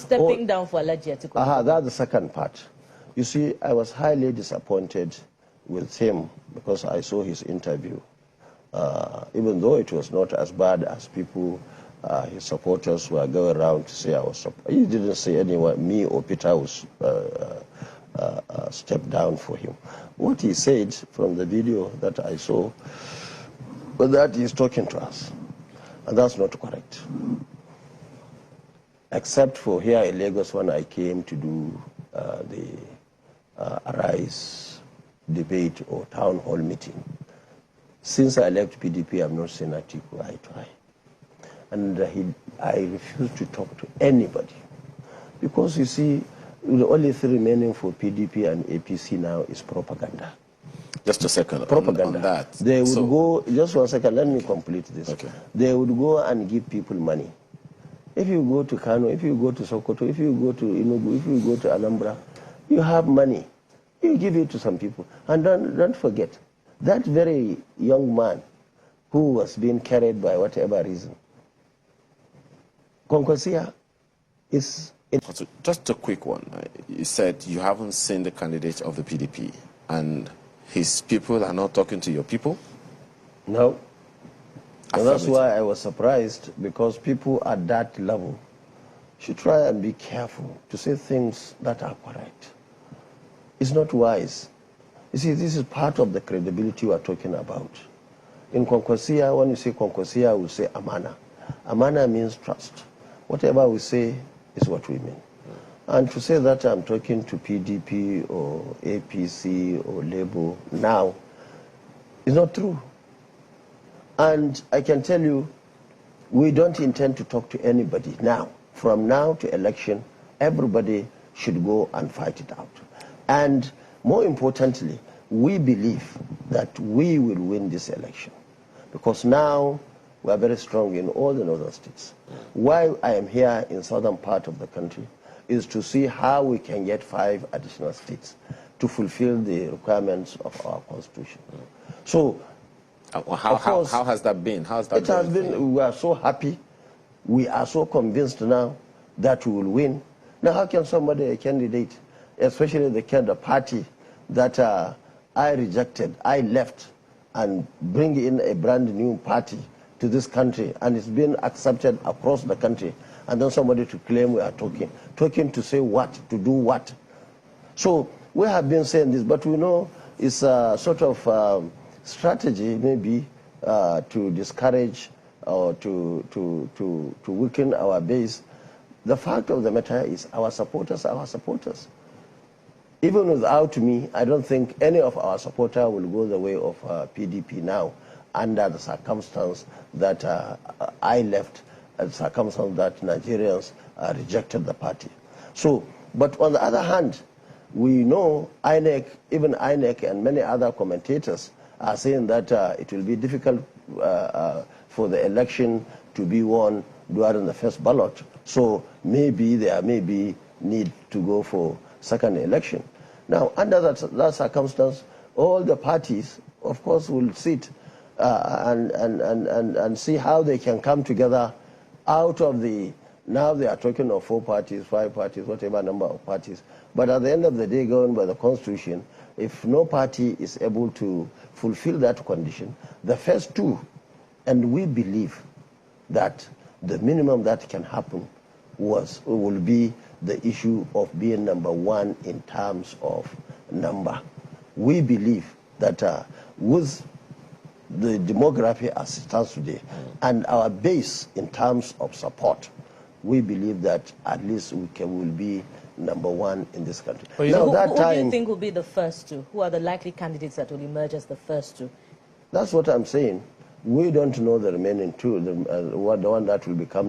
stepping down for Alhaji Atiku. That's the second part. You see, I was highly disappointed with him because I saw his interview. Even though it was not as bad as people, his supporters were going around to say I was. He didn't say anyone, me or Peter was step down for him. What he said from the video that I saw was that he's talking to us, and that's not correct. Except for here in Lagos when I came to do the Arise debate or town hall meeting. Since I left PDP, I've not seen Atiku eye to eye. And I refuse to talk to anybody. Because you see, the only thing remaining for PDP and APC now is propaganda. Just a second. Propaganda. On that. They would go, just 1 second, let me complete this. Okay. They would go and give people money. If you go to Kano, if you go to Sokoto, if you go to Enugu, if you go to Anambra, you have money. You give it to some people. And don't forget, that very young man who was being carried by whatever reason, Kwankwaso is... Just a quick one. You said you haven't seen the candidate of the PDP, and his people are not talking to your people? No. And that's why I was surprised, because people at that level should try and be careful to say things that are correct. It's not wise. You see, this is part of the credibility we are talking about. In Kwankwaso, when you say Kwankwaso, we say Amana. Amana means trust. Whatever we say is what we mean. And to say that I'm talking to PDP or APC or Labour now is not true. And I can tell you, we don't intend to talk to anybody now. From now to election, everybody should go and fight it out. And more importantly, we believe that we will win this election. Because now we are very strong in all the northern states. Why I am here in southern part of the country is to see how we can get 5 additional states to fulfill the requirements of our constitution. So, how has that been? How has that it has been, we are so happy. We are so convinced now that we will win. Now, how can somebody, a candidate, especially the party that I rejected, I left, and bring in a brand new party to this country, and it's been accepted across the country, and then somebody to claim we are talking to say what, to do what. So we have been saying this, but we know it's a sort of strategy maybe to discourage or to weaken our base. The fact of the matter is our supporters are our supporters. Even without me, I don't think any of our supporters will go the way of PDP now, under the circumstance that I left, the circumstance that Nigerians rejected the party. So, but on the other hand, we know INEC, even INEC and many other commentators are saying that it will be difficult for the election to be won during the first ballot. So maybe there may be need to go for second election. Now, under that circumstance, all the parties, of course, will sit and see how they can come together out of the, now they are talking of 4 parties, 5 parties, whatever number of parties. But at the end of the day, going by the Constitution, if no party is able to fulfill that condition, the first 2, and we believe that the minimum that can happen will be the issue of being number 1 in terms of number. We believe that with the demography as it stands today and our base in terms of support, we believe that at least we will be number 1 in this country. Now, who do you think will be the first 2? Who are the likely candidates that will emerge as the first 2? That's what I'm saying. We don't know the remaining 2, the one that will become